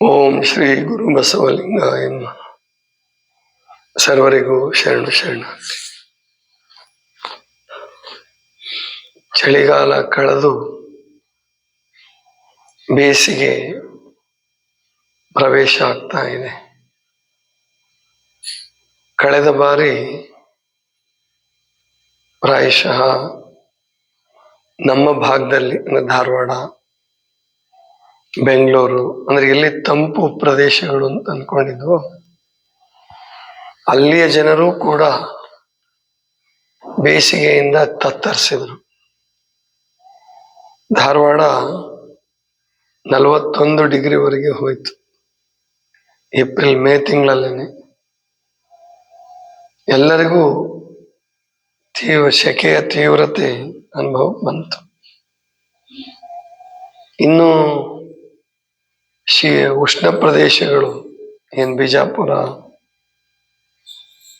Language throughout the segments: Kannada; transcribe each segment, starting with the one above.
ಓಂ ಶ್ರೀ ಗುರು ಬಸವಲಿಂಗಾಯ ನಮಃ. ಸರ್ವರಿಗೂ ಶರಣು ಶರಣಾರ್ಥಿ. ಚಳಿಗಾಲ ಕಳೆದು ಬೇಸಿಗೆ ಪ್ರವೇಶ ಆಗ್ತಾ ಇದೆ. ಕಳೆದ ಬಾರಿ ಪ್ರಾಯಶಃ ನಮ್ಮ ಭಾಗದಲ್ಲಿ ಅಂದ್ರೆ ಧಾರವಾಡ, ಬೆಂಗಳೂರು ಅಂದ್ರೆ ಎಲ್ಲಿ ತಂಪು ಪ್ರದೇಶಗಳು ಅಂತ ಅನ್ಕೊಂಡಿದ್ವು, ಅಲ್ಲಿಯ ಜನರು ಕೂಡ ಬೇಸಿಗೆಯಿಂದ ತತ್ತರಿಸಿದ್ರು. ಧಾರವಾಡ 41 ಡಿಗ್ರಿವರೆಗೆ ಹೋಯ್ತು ಏಪ್ರಿಲ್ ಮೇ ತಿಂಗಳಲ್ಲೇನೆ. ಎಲ್ಲರಿಗೂ ಸೆಕೆಯ ತೀವ್ರತೆ ಅನುಭವ ಬಂತು. ಇನ್ನು ಉಷ್ಣ ಪ್ರದೇಶಗಳು ಏನ್ ಬಿಜಾಪುರ,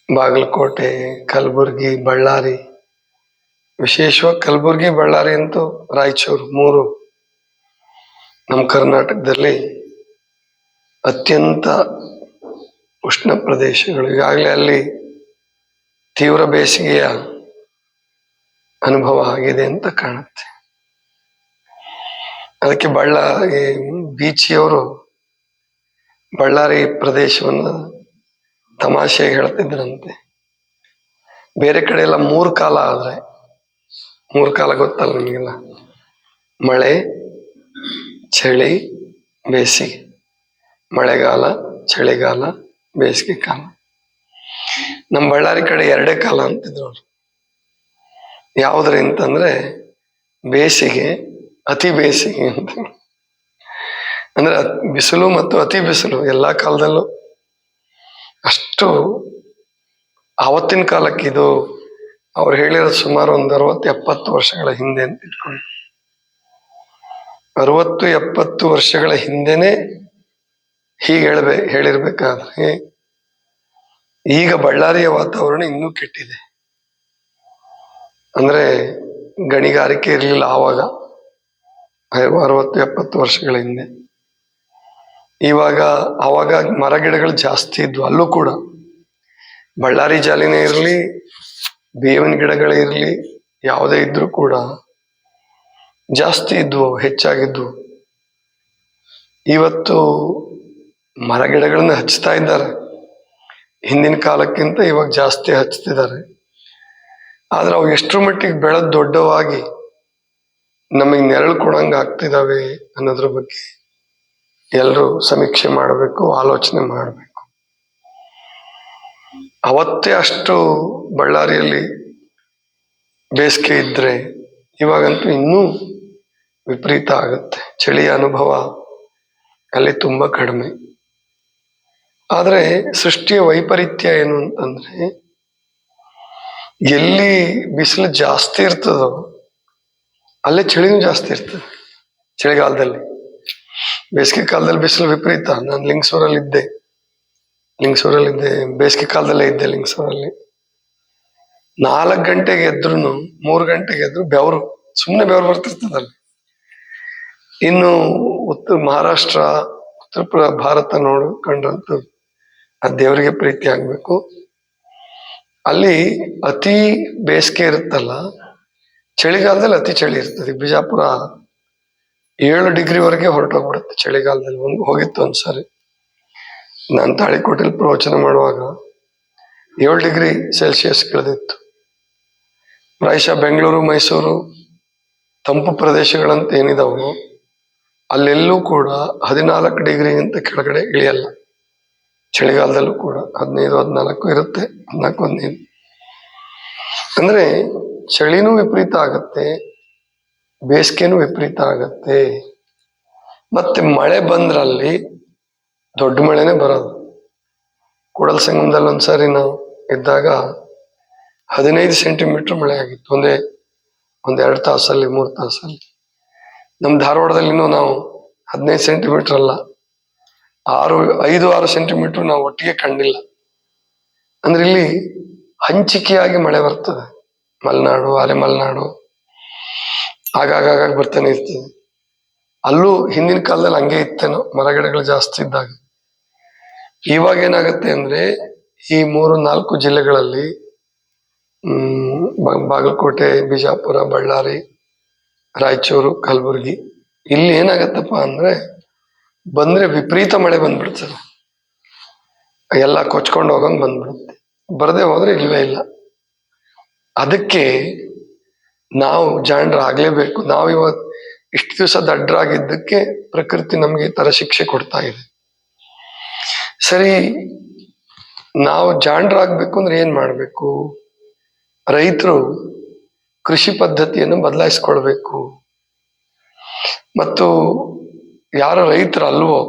ಬಾಗಲಕೋಟೆ, ಕಲಬುರ್ಗಿ, ಬಳ್ಳಾರಿ, ವಿಶೇಷವಾಗಿ ಕಲಬುರ್ಗಿ, ಬಳ್ಳಾರಿ ಅಂತೂ ರಾಯಚೂರು ಮೂರು ನಮ್ಮ ಕರ್ನಾಟಕದಲ್ಲಿ ಅತ್ಯಂತ ಉಷ್ಣ ಪ್ರದೇಶಗಳು. ಈಗಾಗಲೇ ಅಲ್ಲಿ ತೀವ್ರ ಬೇಸಿಗೆಯ ಅನುಭವ ಆಗಿದೆ ಅಂತ ಕಾಣುತ್ತೆ. ಅದಕ್ಕೆ ಬಳ್ಳಾರಿ ಬೀಚಿಯವರು ಬಳ್ಳಾರಿ ಪ್ರದೇಶವನ್ನು ತಮಾಷೆಗೆ ಹೇಳ್ತಿದ್ರಂತೆ, ಬೇರೆ ಕಡೆ ಎಲ್ಲ 3 ಕಾಲ ಆದ್ರೆ 3 ಕಾಲ ಗೊತ್ತಲ್ಲ ನಿಮಗೆಲ್ಲ, ಮಳೆ, ಚಳಿ, ಬೇಸಿಗೆ. ಮಳೆಗಾಲ, ಚಳಿಗಾಲ, ಬೇಸಿಗೆ ಕಾಲ. ನಮ್ಮ ಬಳ್ಳಾರಿ ಕಡೆ 2 ಕಾಲ ಅಂತಿದ್ರು ಅವರು. ಯಾವುದ್ರಿ ಅಂತಂದ್ರೆ ಬೇಸಿಗೆ, ಅತಿ ಬೇಸಿಗೆ ಅಂತ. ಅಂದ್ರೆ ಬಿಸಿಲು ಮತ್ತು ಅತಿ ಬಿಸಿಲು ಎಲ್ಲಾ ಕಾಲದಲ್ಲೂ. ಅಷ್ಟು ಆವತ್ತಿನ ಕಾಲಕ್ಕೆ ಇದು ಅವ್ರು ಹೇಳಿರೋದು ಸುಮಾರು ಒಂದು 60-70 ವರ್ಷಗಳ ಹಿಂದೆ ಅಂತ ಇಟ್ಕೊಂಡು, 60-70 ವರ್ಷಗಳ ಹಿಂದೆನೆ ಹೀಗೆ ಹೇಳಿರ್ಬೇಕಾದ್ರೆ ಈಗ ಬಳ್ಳಾರಿಯ ವಾತಾವರಣ ಇನ್ನೂ ಕೆಟ್ಟಿದೆ. ಅಂದ್ರೆ ಗಣಿಗಾರಿಕೆ ಇರಲಿಲ್ಲ ಆವಾಗ, 60-70 ವರ್ಷಗಳ ಹಿಂದೆ. ಆವಾಗ ಮರ ಗಿಡಗಳು ಜಾಸ್ತಿ ಇದ್ವು. ಅಲ್ಲೂ ಕೂಡ ಬಳ್ಳಾರಿ ಜಾಲಿನೇ ಇರಲಿ, ಬೇವಿನ ಗಿಡಗಳೇ ಇರಲಿ, ಯಾವುದೇ ಇದ್ರೂ ಕೂಡ ಜಾಸ್ತಿ ಇದ್ವು, ಹೆಚ್ಚಾಗಿದ್ವು. ಇವತ್ತು ಮರ ಗಿಡಗಳನ್ನ ಹಚ್ತಾ ಇದ್ದಾರೆ, ಹಿಂದಿನ ಕಾಲಕ್ಕಿಂತ ಇವಾಗ ಜಾಸ್ತಿ ಹಚ್ತಿದ್ದಾರೆ. ಆದ್ರೆ ಅವು ಎಷ್ಟರ ಮಟ್ಟಿಗೆ ಬೆಳೆದು ದೊಡ್ಡವಾಗಿ ನಮಗೆ ನೆರಳು ಕೊಡಂಗ ಆಗ್ತಿದಾವೆ ಅನ್ನೋದ್ರ ಬಗ್ಗೆ ಎಲ್ಲರೂ ಸಮೀಕ್ಷೆ ಮಾಡಬೇಕು, ಆಲೋಚನೆ ಮಾಡಬೇಕು. ಅವತ್ತೇ ಅಷ್ಟು ಬಳ್ಳಾರಿಯಲ್ಲಿ ಬೇಸಿಗೆ ಇದ್ರೆ ಇವಾಗಂತೂ ಇನ್ನೂ ವಿಪರೀತ ಆಗುತ್ತೆ. ಚಳಿಯ ಅನುಭವ ಅಲ್ಲಿ ತುಂಬಾ ಕಡಿಮೆ. ಆದ್ರೆ ಸೃಷ್ಟಿಯ ವೈಪರೀತ್ಯ ಏನು ಅಂತಂದ್ರೆ, ಎಲ್ಲಿ ಬಿಸಿಲು ಜಾಸ್ತಿ ಇರ್ತದೋ ಅಲ್ಲೇ ಚಳಿನೂ ಜಾಸ್ತಿ ಇರ್ತದೆ ಚಳಿಗಾಲದಲ್ಲಿ. ಬೇಸಿಗೆ ಕಾಲದಲ್ಲಿ ಬಿಸಿಲು ವಿಪರೀತ. ನಾನು ಲಿಂಗಸೂರಲ್ಲಿದ್ದೆ, ಬೇಸಿಗೆ ಕಾಲದಲ್ಲೇ ಇದ್ದೆ ಲಿಂಗಸೂರಲ್ಲಿ. 4 ಗಂಟೆಗೆ ಎದ್ರು 3 ಗಂಟೆಗೆ ಎದ್ರು ಸುಮ್ಮನೆ ಬೆವರು ಬರ್ತಿರ್ತದಲ್ಲಿ. ಇನ್ನು ಮಹಾರಾಷ್ಟ್ರ, ಉತ್ತರ ಭಾರತ ಕಂಡ್ರಂತೂ ಆ ದೇವರಿಗೆ ಪ್ರೀತಿ ಆಗ್ಬೇಕು. ಅಲ್ಲಿ ಅತಿ ಬೇಸಿಗೆ ಇರುತ್ತಲ್ಲ, ಚಳಿಗಾಲದಲ್ಲಿ ಅತಿ ಚಳಿ ಇರ್ತದೆ. ಬಿಜಾಪುರ 7 ಡಿಗ್ರಿವರೆಗೆ ಹೊರಟೋಗ್ಬಿಡುತ್ತೆ ಚಳಿಗಾಲದಲ್ಲಿ. ಹೋಗಿತ್ತು ಒಂದ್ಸರಿ ನಾನು ತಾಳಿಕೋಟೆಯಲ್ಲಿ ಪ್ರವಚನ ಮಾಡುವಾಗ 7 ಡಿಗ್ರಿ ಸೆಲ್ಸಿಯಸ್ ಇಳಿದಿತ್ತು. ಪ್ರಾಯಶಃ ಬೆಂಗಳೂರು, ಮೈಸೂರು ತಂಪು ಪ್ರದೇಶಗಳಂತ ಏನಿದಾವೋ ಅಲ್ಲೆಲ್ಲೂ ಕೂಡ 14 ಡಿಗ್ರಿಗಿಂತ ಕೆಳಗಡೆ ಇಳಿಯಲ್ಲ. ಚಳಿಗಾಲದಲ್ಲೂ ಕೂಡ 15-14 ಇರುತ್ತೆ, 14-15. ಅಂದ್ರೆ ಚಳಿನೂ ವಿಪರೀತ ಆಗತ್ತೆ, ಬೇಸಿಗೆನೂ ವಿಪರೀತ ಆಗತ್ತೆ. ಮತ್ತೆ ಮಳೆ ಬಂದ್ರಲ್ಲಿ ದೊಡ್ಡ ಮಳೆನೇ ಬರೋದು. ಕೂಡಲ ಸಂಗಮದಲ್ಲಿ ಒಂದ್ಸರಿ ನಾವು ಇದ್ದಾಗ 15 ಸೆಂಟಿಮೀಟರ್ ಮಳೆ ಆಗಿತ್ತು ಒಂದ್ 2 ತಾಸಲ್ಲಿ, 3 ತಾಸಲ್ಲಿ. ನಮ್ಮ ಧಾರವಾಡದಲ್ಲಿ ನಾವು 15 ಸೆಂಟಿಮೀಟರ್ ಅಲ್ಲ, 5-6 ಸೆಂಟಿಮೀಟರ್ ನಾವು ಒಟ್ಟಿಗೆ ಕಂಡಿಲ್ಲ. ಅಂದ್ರೆ ಇಲ್ಲಿ ಹಂಚಿಕೆಯಾಗಿ ಮಳೆ ಬರ್ತದೆ. ಮಲೆನಾಡು, ಅರೆ ಮಲೆನಾಡು ಆಗಾಗ ಬರ್ತಾನೆ ಇರ್ತದೆ. ಅಲ್ಲೂ ಹಿಂದಿನ ಕಾಲದಲ್ಲಿ ಹಂಗೆ ಇತ್ತೇನೋ, ಮರಗಿಡಗಳು ಜಾಸ್ತಿ ಇದ್ದಾಗ. ಇವಾಗ ಏನಾಗುತ್ತೆ ಅಂದ್ರೆ ಈ 3-4 ಜಿಲ್ಲೆಗಳಲ್ಲಿ ಬಾಗಲಕೋಟೆ, ಬಿಜಾಪುರ, ಬಳ್ಳಾರಿ, ರಾಯಚೂರು, ಕಲಬುರಗಿ, ಇಲ್ಲಿ ಏನಾಗತ್ತಪ್ಪ ಅಂದ್ರೆ ಬಂದ್ರೆ ವಿಪರೀತ ಮಳೆ ಬಂದ್ಬಿಡ್ತದೆ, ಎಲ್ಲ ಕೊಚ್ಕೊಂಡು ಹೋಗಂಗ್ ಬಂದ್ಬಿಡುತ್ತೆ, ಬರದೇ ಹೋದ್ರೆ ಇಲ್ವೇ ಇಲ್ಲ. ಅದಕ್ಕೆ ನಾವು ಜಾಣರಾಗ್ಲೇಬೇಕು. ನಾವು ಇವತ್ತು ಇಷ್ಟು ದಿವಸ ದಡ್ಡರಾಗಿದ್ದಕ್ಕೆ ಪ್ರಕೃತಿ ನಮ್ಗೆ ಈ ತರ ಶಿಕ್ಷೆ ಕೊಡ್ತಾ ಇದೆ. ಸರಿ, ನಾವು ಜಾಣರಾಗ್ಬೇಕು ಅಂದ್ರೆ ಏನ್ ಮಾಡ್ಬೇಕು? ರೈತರು ಕೃಷಿ ಪದ್ಧತಿಯನ್ನು ಬದಲಾಯಿಸ್ಕೊಳ್ಬೇಕು. ಮತ್ತು ಯಾರು ರೈತರು ಅಲ್ವೋ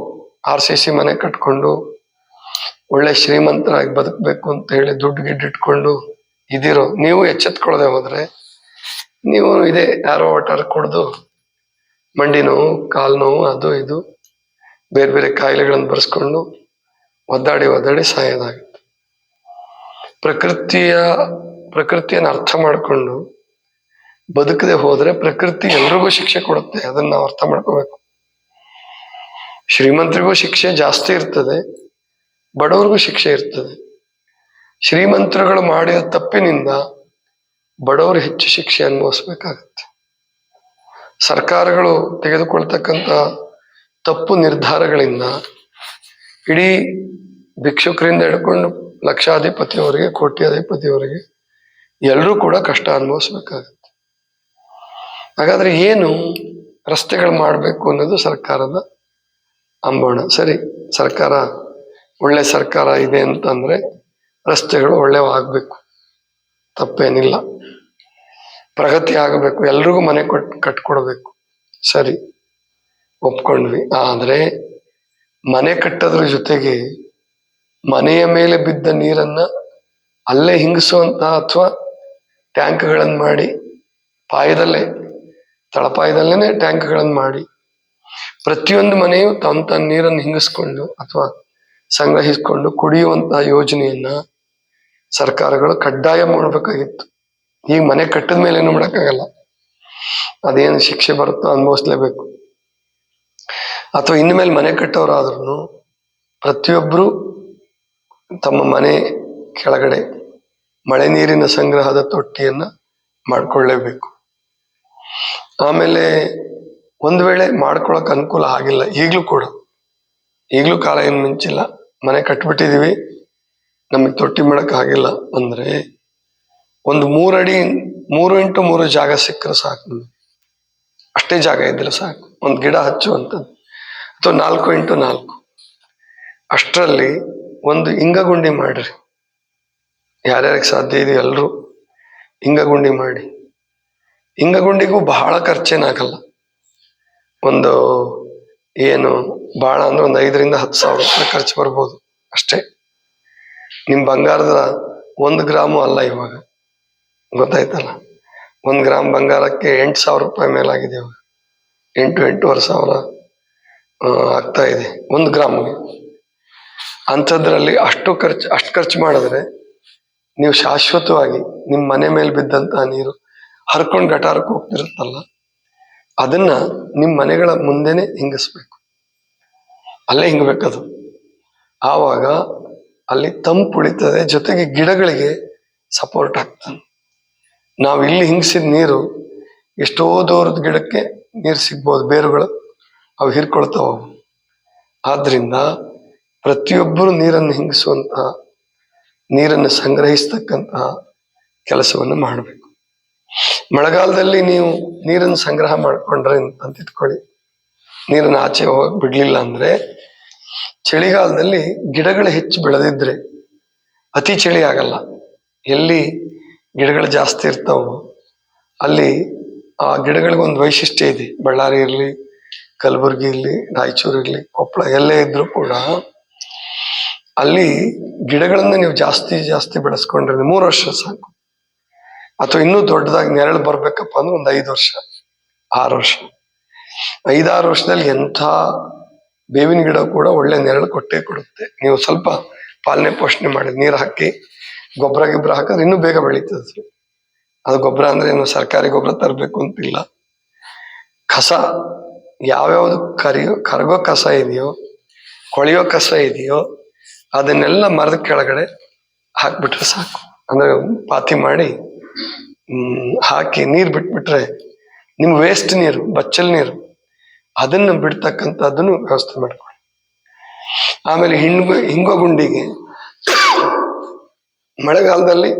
RCC ಮನೆ ಕಟ್ಕೊಂಡು ಒಳ್ಳೆ ಶ್ರೀಮಂತರಾಗಿ ಬದುಕಬೇಕು ಅಂತ ಹೇಳಿ ದುಡ್ಡು ಗಿಡ್ಡು ಇಟ್ಕೊಂಡು ಇದಿರೋ ನೀವು ಎಚ್ಚೆತ್ಕೊಳ್ಳದೆ ಹೋದ್ರೆ ನೀವು ಇದೇ ಯಾರೋ ವಾಟರ್ ಕುಡ್ದು ಮಂಡಿ ನೋವು, ಕಾಲು ನೋವು, ಅದು ಇದು ಬೇರೆ ಬೇರೆ ಕಾಯಿಲೆಗಳನ್ನು ಬರೆಸ್ಕೊಂಡು ಒದ್ದಾಡಿ ಸಾಯೋದಾಗುತ್ತೆ. ಪ್ರಕೃತಿಯನ್ನು ಅರ್ಥ ಮಾಡಿಕೊಂಡು ಬದುಕದೆ ಹೋದ್ರೆ ಪ್ರಕೃತಿ ಎಲ್ರಿಗೂ ಶಿಕ್ಷೆ ಕೊಡುತ್ತೆ. ಅದನ್ನ ನಾವು ಅರ್ಥ ಮಾಡ್ಕೋಬೇಕು. ಶ್ರೀಮಂತರಿಗೂ ಶಿಕ್ಷೆ ಜಾಸ್ತಿ ಇರ್ತದೆ, ಬಡವರಿಗೂ ಶಿಕ್ಷೆ ಇರ್ತದೆ. ಶ್ರೀಮಂತರುಗಳು ಮಾಡಿದ ತಪ್ಪಿನಿಂದ ಬಡವರು ಹೆಚ್ಚು ಶಿಕ್ಷೆ ಅನುಭವಿಸ್ಬೇಕಾಗತ್ತೆ. ಸರ್ಕಾರಗಳು ತೆಗೆದುಕೊಳ್ತಕ್ಕಂಥ ತಪ್ಪು ನಿರ್ಧಾರಗಳಿಂದ ಇಡೀ ಭಿಕ್ಷುಕರಿಂದ ಹಿಡ್ಕೊಂಡು ಲಕ್ಷಾಧಿಪತಿಯವರಿಗೆ, ಕೋಟ್ಯಾಧಿಪತಿಯವರಿಗೆ ಎಲ್ಲರೂ ಕೂಡ ಕಷ್ಟ ಅನುಭವಿಸ್ಬೇಕಾಗತ್ತೆ. ಹಾಗಾದ್ರೆ ಏನು ರಸ್ತೆಗಳು ಮಾಡಬೇಕು ಅನ್ನೋದು ಸರ್ಕಾರದ ಅಂಬೋಣ. ಸರಿ, ಸರ್ಕಾರ ಒಳ್ಳೆ ಸರ್ಕಾರ ಇದೆ ಅಂತಂದ್ರೆ ರಸ್ತೆಗಳು ಒಳ್ಳೆವಾಗಬೇಕು, ತಪ್ಪೇನಿಲ್ಲ. ಪ್ರಗತಿ ಆಗಬೇಕು, ಎಲ್ರಿಗೂ ಮನೆ ಕಟ್ಕೊಡ್ಬೇಕು, ಸರಿ, ಒಪ್ಕೊಂಡ್ವಿ. ಆದ್ರೆ ಮನೆ ಕಟ್ಟೋದ್ರ ಜೊತೆಗೆ ಮನೆಯ ಮೇಲೆ ಬಿದ್ದ ನೀರನ್ನ ಅಲ್ಲೇ ಹಿಂಗಿಸುವಂತ ಅಥವಾ ಟ್ಯಾಂಕ್ಗಳನ್ನು ಮಾಡಿ ತಳಪಾಯದಲ್ಲೇನೆ ಟ್ಯಾಂಕ್ಗಳನ್ನು ಮಾಡಿ ಪ್ರತಿಯೊಂದು ಮನೆಯು ತನ್ನ ನೀರನ್ನು ಹಿಂಗಿಸ್ಕೊಂಡು ಅಥವಾ ಸಂಗ್ರಹಿಸಿಕೊಂಡು ಕುಡಿಯುವಂತಹ ಯೋಜನೆಯನ್ನ ಸರ್ಕಾರಗಳು ಕಡ್ಡಾಯ ಮಾಡಬೇಕಾಗಿತ್ತು. ಈಗ ಮನೆ ಕಟ್ಟಿದ ಮೇಲೆ ಏನು ಮಾಡೋಕ್ಕಾಗಲ್ಲ, ಅದೇನು ಶಿಕ್ಷೆ ಬರುತ್ತೋ ಅನುಭವಿಸ್ಲೇಬೇಕು. ಅಥವಾ ಇನ್ಮೇಲೆ ಮನೆ ಕಟ್ಟೋರಾದ್ರೂ ಪ್ರತಿಯೊಬ್ಬರು ತಮ್ಮ ಮನೆ ಕೆಳಗಡೆ ಮಳೆ ನೀರಿನ ಸಂಗ್ರಹದ ತೊಟ್ಟಿಯನ್ನ ಮಾಡ್ಕೊಳ್ಳೇಬೇಕು. ಆಮೇಲೆ ಒಂದು ವೇಳೆ ಮಾಡ್ಕೊಳಕ್ ಅನುಕೂಲ ಆಗಿಲ್ಲ, ಈಗಲೂ ಕಾಲ ಏನು ಮಿಂಚಿಲ್ಲ, ಮನೆ ಕಟ್ಬಿಟ್ಟಿದೀವಿ, ನಮಗೆ ತೊಟ್ಟಿ ಮಾಡಕ್ ಆಗಿಲ್ಲ ಅಂದ್ರೆ ಒಂದು 3x3 ಜಾಗ ಸಿಕ್ಕರೆ ಸಾಕು. ಅಷ್ಟೇ ಜಾಗ ಇದ್ರೆ ಸಾಕು, ಒಂದು ಗಿಡ ಹಚ್ಚುವಂಥದ್ದು, ಅಥವಾ 4x4 ಅಷ್ಟರಲ್ಲಿ ಒಂದು ಇಂಗಗುಂಡಿ ಮಾಡ್ರಿ. ಯಾರ್ಯಾರಿಗೆ ಸಾಧ್ಯ ಇದೆಯೋ ಎಲ್ಲರೂ ಇಂಗಗುಂಡಿ ಮಾಡಿ. ಇಂಗಗುಂಡಿಗೂ ಬಹಳ ಖರ್ಚೇನಾಗಲ್ಲ, ಒಂದು ಏನು ಬಹಳ ಅಂದ್ರೆ ಒಂದು 5,000-10,000 ರೂಪಾಯಿ ಖರ್ಚು ಬರ್ಬೋದು ಅಷ್ಟೇ. ನಿಮ್ ಬಂಗಾರದ 1 ಗ್ರಾಮು ಅಲ್ಲ, ಇವಾಗ ಗೊತ್ತಾಯ್ತಲ್ಲ, 1 ಗ್ರಾಮ್ ಬಂಗಾರಕ್ಕೆ 8,000 ರೂಪಾಯಿ ಮೇಲಾಗಿದೆ ಇವಾಗ. 8,000-8,500 ಆಗ್ತಾ ಇದೆ 1 ಗ್ರಾಮ್ಗೆ. ಅಂಥದ್ರಲ್ಲಿ ಅಷ್ಟು ಖರ್ಚು ಮಾಡಿದ್ರೆ ನೀವು ಶಾಶ್ವತವಾಗಿ ನಿಮ್ಮ ಮನೆ ಮೇಲೆ ಬಿದ್ದಂತಹ ನೀರು ಹರ್ಕೊಂಡು ಗಟಾರಕ್ಕೆ ಹೋಗ್ತಿರುತ್ತಲ್ಲ, ಅದನ್ನ ನಿಮ್ಮ ಮನೆಗಳ ಮುಂದೆನೆ ಹಿಂಗಿಸ್ಬೇಕು, ಅಲ್ಲೇ ಹಿಂಗಬೇಕದು. ಆವಾಗ ಅಲ್ಲಿ ತಂಪು ಉಳಿತದೆ, ಜೊತೆಗೆ ಗಿಡಗಳಿಗೆ ಸಪೋರ್ಟ್ ಆಗ್ತದೆ. ನಾವು ಇಲ್ಲಿ ಹಿಂಗಿಸಿದ ನೀರು ಎಷ್ಟೋ ದೂರದ ಗಿಡಕ್ಕೆ ನೀರು ಸಿಗ್ಬೋದು, ಬೇರುಗಳು ಅವು ಹಿರ್ಕೊಳ್ತಾವ. ಆದ್ರಿಂದ ಪ್ರತಿಯೊಬ್ಬರು ನೀರನ್ನು ಹಿಂಗಿಸುವಂತಹ, ನೀರನ್ನು ಸಂಗ್ರಹಿಸ್ತಕ್ಕಂತಹ ಕೆಲಸವನ್ನು ಮಾಡಬೇಕು. ಮಳೆಗಾಲದಲ್ಲಿ ನೀವು ನೀರನ್ನು ಸಂಗ್ರಹ ಮಾಡ್ಕೊಂಡ್ರೆ ಅಂತ ಇಟ್ಕೊಳ್ಳಿ, ನೀರನ್ನು ಆಚೆ ಹೋಗಕ್ ಬಿಡ್ಲಿಲ್ಲ ಅಂದ್ರೆ ಚಳಿಗಾಲದಲ್ಲಿ ಗಿಡಗಳು ಹೆಚ್ಚು ಬೆಳೆದಿದ್ರೆ ಅತಿ ಚಳಿ ಆಗಲ್ಲ. ಎಲ್ಲಿ ಗಿಡಗಳು ಜಾಸ್ತಿ ಇರ್ತಾವೋ ಅಲ್ಲಿ ಆ ಗಿಡಗಳಿಗೊಂದು ವೈಶಿಷ್ಟ್ಯ ಇದೆ. ಬಳ್ಳಾರಿ ಇರಲಿ, ಕಲಬುರಗಿ ಇರಲಿ, ರಾಯಚೂರು ಇರಲಿ, ಕೊಪ್ಪಳ ಎಲ್ಲೇ ಇದ್ರೂ ಕೂಡ ಅಲ್ಲಿ ಗಿಡಗಳನ್ನ ನೀವು ಜಾಸ್ತಿ ಬೆಳೆಸ್ಕೊಂಡ್ರೆ 3 ವರ್ಷ ಸಾಕು. ಅಥವಾ ಇನ್ನೂ ದೊಡ್ಡದಾಗಿ ನೆರಳು ಬರ್ಬೇಕಪ್ಪ ಅಂದ್ರೆ ಒಂದು 5 ವರ್ಷ, 6 ವರ್ಷ. 5-6 ವರ್ಷದಲ್ಲಿ ಎಂಥ ಬೇವಿನ ಗಿಡ ಕೂಡ ಒಳ್ಳೆ ನೆರಳು ಕೊಟ್ಟೇ ಕೊಡುತ್ತೆ. ನೀವು ಸ್ವಲ್ಪ ಪಾಲನೆ ಪೋಷಣೆ ಮಾಡಿ, ನೀರು ಹಾಕಿ, ಗೊಬ್ಬರ ಹಾಕಿದ್ರೆ ಇನ್ನೂ ಬೇಗ ಬೆಳೀತದೆ. ಅದು ಗೊಬ್ಬರ ಅಂದ್ರೆ ಏನು ಸರ್ಕಾರಿ ಗೊಬ್ಬರ ತರಬೇಕು ಅಂತಿಲ್ಲ, ಕಸ ಯಾವ್ಯಾವುದು ಕರಗೋ ಕಸ ಇದೆಯೋ, ಕೊಳೆಯೋ ಕಸ ಇದೆಯೋ, ಅದನ್ನೆಲ್ಲ ಮರದ ಕೆಳಗಡೆ ಹಾಕ್ಬಿಟ್ರೆ ಸಾಕು. ಅಂದ್ರೆ ಪಾತಿ ಮಾಡಿ ಹಾಕಿ ನೀರು ಬಿಟ್ಬಿಟ್ರೆ ನಿಮ್ಮ ವೇಸ್ಟ್ ನೀರು, ಬಚ್ಚಲ್ ನೀರು, ಅದನ್ನು ಬಿಡ್ತಕ್ಕಂಥದ್ದನ್ನು ವ್ಯವಸ್ಥೆ ಮಾಡ್ಕೊಳ್ಳಿ. ಆಮೇಲೆ ಹಿಂಗೋ ಗುಂಡಿಗೆ ಮಳೆಗಾಲದಲ್ಲಿ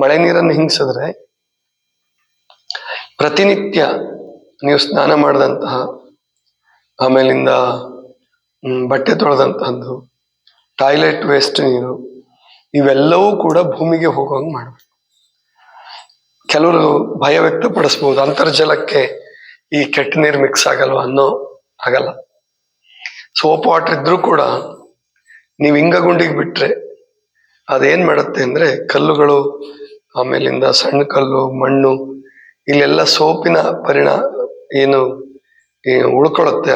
ಮಳೆ ನೀರನ್ನು ಹಿಂಗಿಸಿದ್ರೆ ಪ್ರತಿನಿತ್ಯ ನೀವು ಸ್ನಾನ ಮಾಡಿದಂತಹ, ಆಮೇಲಿಂದ ಬಟ್ಟೆ ತೊಳೆದಂತಹದ್ದು, ಟಾಯ್ಲೆಟ್ ವೇಸ್ಟ್ ನೀರು, ಇವೆಲ್ಲವೂ ಕೂಡ ಭೂಮಿಗೆ ಹೋಗುವಂಗೆ ಮಾಡಬೇಕು. ಕೆಲವರು ಭಯ ವ್ಯಕ್ತಪಡಿಸ್ಬೋದು, ಅಂತರ್ಜಲಕ್ಕೆ ಈ ಕೆಟ್ಟ ನೀರು ಮಿಕ್ಸ್ ಆಗಲ್ವ ಅನ್ನೋ. ಆಗಲ್ಲ. ಸೋಪ್ ವಾಟರ್ ಇದ್ರೂ ಕೂಡ ನೀವು ಗುಂಡಿಗೆ ಬಿಟ್ರೆ ಅದೇನ್ ಮಾಡುತ್ತೆ ಅಂದ್ರೆ ಕಲ್ಲುಗಳು, ಆಮೇಲಿಂದ ಸಣ್ಣ ಕಲ್ಲು, ಮಣ್ಣು, ಇಲ್ಲೆಲ್ಲ ಸೋಪಿನ ಏನು ಉಳ್ಕೊಳ್ಳುತ್ತೆ.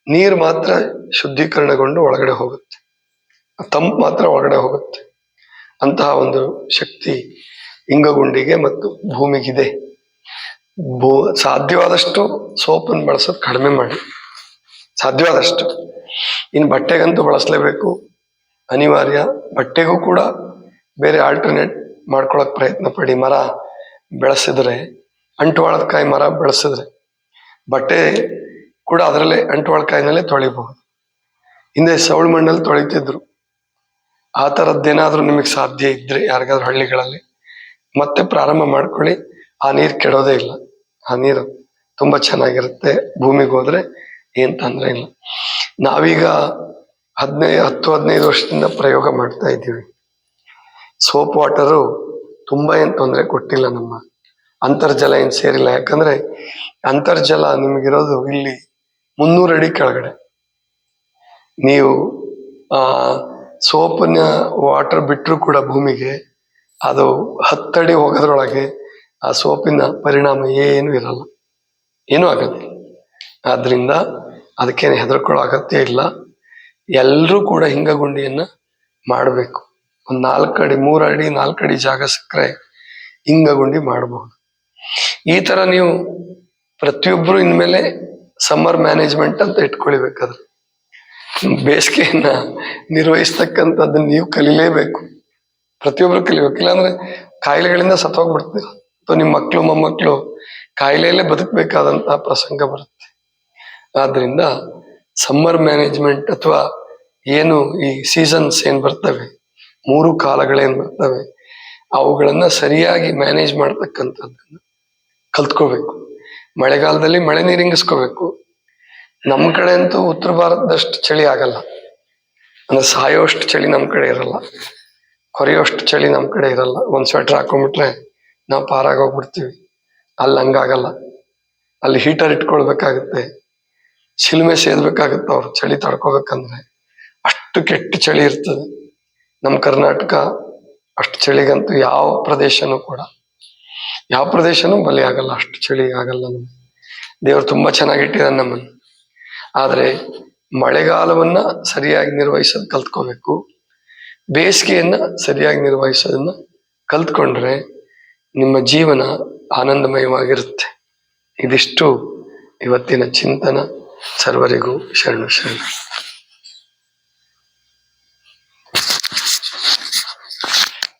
ನೀರು ಮಾತ್ರ ಶುದ್ಧೀಕರಣಗೊಂಡು ಒಳಗಡೆ ಹೋಗುತ್ತೆ, ತಂಪು ಮಾತ್ರ ಒಳಗಡೆ ಹೋಗುತ್ತೆ. ಅಂತಹ ಒಂದು ಶಕ್ತಿ ಇಂಗಗುಂಡಿಗೆ ಮತ್ತು ಭೂಮಿಗಿದೆ. ಸಾಧ್ಯವಾದಷ್ಟು ಸೋಪನ್ನು ಬಳಸೋದು ಕಡಿಮೆ ಮಾಡಿ, ಸಾಧ್ಯವಾದಷ್ಟು. ಇನ್ನು ಬಟ್ಟೆಗಂತೂ ಬಳಸಲೇಬೇಕು, ಅನಿವಾರ್ಯ. ಬಟ್ಟೆಗೂ ಕೂಡ ಬೇರೆ ಆಲ್ಟರ್ನೇಟ್ ಮಾಡ್ಕೊಳಕ್ ಪ್ರಯತ್ನ ಪಡಿ. ಮರ ಬೆಳೆಸಿದ್ರೆ, ಅಂಟುವಾಳದಕಾಯಿ ಮರ ಬೆಳೆಸಿದ್ರೆ ಬಟ್ಟೆ ಕೂಡ ಅದರಲ್ಲೇ ಅಂಟುವಾಳಕಾಯಿನಲ್ಲೇ ತೊಳಿಬಹುದು. ಹಿಂದೆ ಸೌಳು ಮಣ್ಣಲ್ಲಿ ತೊಳಿತಿದ್ರು. ಆ ಥರದ್ದೇನಾದ್ರೂ ನಿಮಗೆ ಸಾಧ್ಯ ಇದ್ರೆ ಯಾರಿಗಾದ್ರೂ ಹಳ್ಳಿಗಳಲ್ಲಿ ಮತ್ತೆ ಪ್ರಾರಂಭ ಮಾಡ್ಕೊಳ್ಳಿ. ಆ ನೀರು ಕೆಡೋದೇ ಇಲ್ಲ, ಆ ನೀರು ತುಂಬಾ ಚೆನ್ನಾಗಿರುತ್ತೆ. ಭೂಮಿಗೆ ಹೋದ್ರೆ ಏನ್ ತೊಂದರೆ ಇಲ್ಲ. ನಾವೀಗ 10-15 ವರ್ಷದಿಂದ ಪ್ರಯೋಗ ಮಾಡ್ತಾ ಇದ್ದೀವಿ. ಸೋಪ್ ವಾಟರು ತುಂಬಾ ಏನ್ ತೊಂದರೆ ಕೊಟ್ಟಿಲ್ಲ, ನಮ್ಮ ಅಂತರ್ಜಲ ಏನ್ ಸೇರಿಲ್ಲ. ಯಾಕಂದ್ರೆ ಅಂತರ್ಜಲ ನಿಮಗಿರೋದು ಇಲ್ಲಿ 300 ಅಡಿ ಕೆಳಗಡೆ. ನೀವು ಸೋಪಿನ ವಾಟರ್ ಬಿಟ್ಟರು ಕೂಡ ಭೂಮಿಗೆ ಅದು 10 ಅಡಿ ಹೋಗೋದ್ರೊಳಗೆ ಆ ಸೋಪಿನ ಪರಿಣಾಮ ಏನೂ ಇರಲ್ಲ, ಏನೂ ಆಗಲ್ಲ. ಆದ್ರಿಂದ ಅದಕ್ಕೇನು ಹೆದರ್ಕೊಳ್ಳೋ ಅಗತ್ಯ ಇಲ್ಲ. ಎಲ್ಲರೂ ಕೂಡ ಹಿಂಗಗುಂಡಿಯನ್ನ ಮಾಡಬೇಕು. ಒಂದು 4 ಅಡಿ 3 ಅಡಿ 4 ಅಡಿ ಜಾಗ ಸಿಕ್ಕರೆ ಹಿಂಗಗುಂಡಿ ಮಾಡಬಹುದು. ಈ ತರ ನೀವು ಪ್ರತಿಯೊಬ್ಬರು ಇನ್ಮೇಲೆ ಸಮ್ಮರ್ ಮ್ಯಾನೇಜ್ಮೆಂಟ್ ಅಂತ ಇಟ್ಕೊಳ್ಬೇಕಾದ್ರೆ ಬೇಸಿಗೆಯನ್ನ ನಿರ್ವಹಿಸ್ತಕ್ಕಂಥದ್ದನ್ನ ನೀವು ಕಲಿಲೇಬೇಕು. ಪ್ರತಿಯೊಬ್ಬರು ಕಲಿಬೇಕು. ಇಲ್ಲಾಂದ್ರೆ ಕಾಯಿಲೆಗಳಿಂದ ಸತ್ತೋಗ್ಬಿಡ್ತೀರ, ಅಥವಾ ನಿಮ್ಮ ಮಕ್ಕಳು ಮೊಮ್ಮಕ್ಕಳು ಕಾಯಿಲೆಯಲ್ಲೇ ಬದುಕಬೇಕಾದಂತಹ ಪ್ರಸಂಗ ಬರುತ್ತೆ. ಆದ್ರಿಂದ ಸಮ್ಮರ್ ಮ್ಯಾನೇಜ್ಮೆಂಟ್ ಅಥವಾ ಏನು ಈ ಸೀಸನ್ಸ್ ಏನ್ ಬರ್ತವೆ, 3 ಕಾಲಗಳೇನ್ ಬರ್ತವೆ, ಅವುಗಳನ್ನ ಸರಿಯಾಗಿ ಮ್ಯಾನೇಜ್ ಮಾಡ್ತಕ್ಕಂಥದ್ದನ್ನ ಕಲ್ತ್ಕೋಬೇಕು. ಮಳೆಗಾಲದಲ್ಲಿ ಮಳೆ ನೀರು ಇಂಗಿಸ್ಕೋಬೇಕು. ನಮ್ಮ ಕಡೆ ಅಂತೂ ಉತ್ತರ ಭಾರತದಷ್ಟು ಚಳಿ ಆಗಲ್ಲ. ಅಂದ್ರೆ ಸಾಯೋಷ್ಟು ಚಳಿ ನಮ್ಮ ಕಡೆ ಇರಲ್ಲ, ಕೊರೆಯೋಷ್ಟು ಚಳಿ ನಮ್ಮ ಕಡೆ ಇರಲ್ಲ. ಒಂದ್ ಸ್ವೆಟರ್ ಹಾಕೊಂಡ್ಬಿಟ್ರೆ ನಾವು ಪಾರಾಗೋಗ್ಬಿಡ್ತೀವಿ. ಅಲ್ಲಿ ಹಂಗಾಗಲ್ಲ. ಅಲ್ಲಿ ಹೀಟರ್ ಇಟ್ಕೊಳ್ಬೇಕಾಗತ್ತೆ, ಶಿಲ್ಮೆ ಸೇದ್ಬೇಕಾಗತ್ತೆ ಅವ್ರು ಚಳಿ ತಡ್ಕೋಬೇಕಂದ್ರೆ. ಅಷ್ಟು ಕೆಟ್ಟ ಚಳಿ ಇರ್ತದೆ ನಮ್ಮ ಕರ್ನಾಟಕ. ಅಷ್ಟು ಚಳಿಗಂತೂ ಯಾವ ಪ್ರದೇಶನೂ ಬಲಿ ಆಗಲ್ಲ, ಅಷ್ಟು ಚಳಿ ಆಗಲ್ಲ. ನಮ್ಗೆ ದೇವರು ತುಂಬಾ ಚೆನ್ನಾಗಿಟ್ಟಿದ್ದಾನೆ ನಮ್ಮನ್ನು. ಆದ್ರೆ ಮಳೆಗಾಲವನ್ನ ಸರಿಯಾಗಿ ನಿರ್ವಹಿಸೋದು ಕಲ್ತ್ಕೋಬೇಕು. ಬೇಸಿಗೆಯನ್ನ ಸರಿಯಾಗಿ ನಿರ್ವಹಿಸೋದನ್ನ ಕಲ್ತ್ಕೊಂಡ್ರೆ ನಿಮ್ಮ ಜೀವನ ಆನಂದಮಯವಾಗಿರುತ್ತೆ. ಇದಿಷ್ಟು ಇವತ್ತಿನ ಚಿಂತನ. ಸರ್ವರಿಗೂ ಶರಣು ಶರಣ.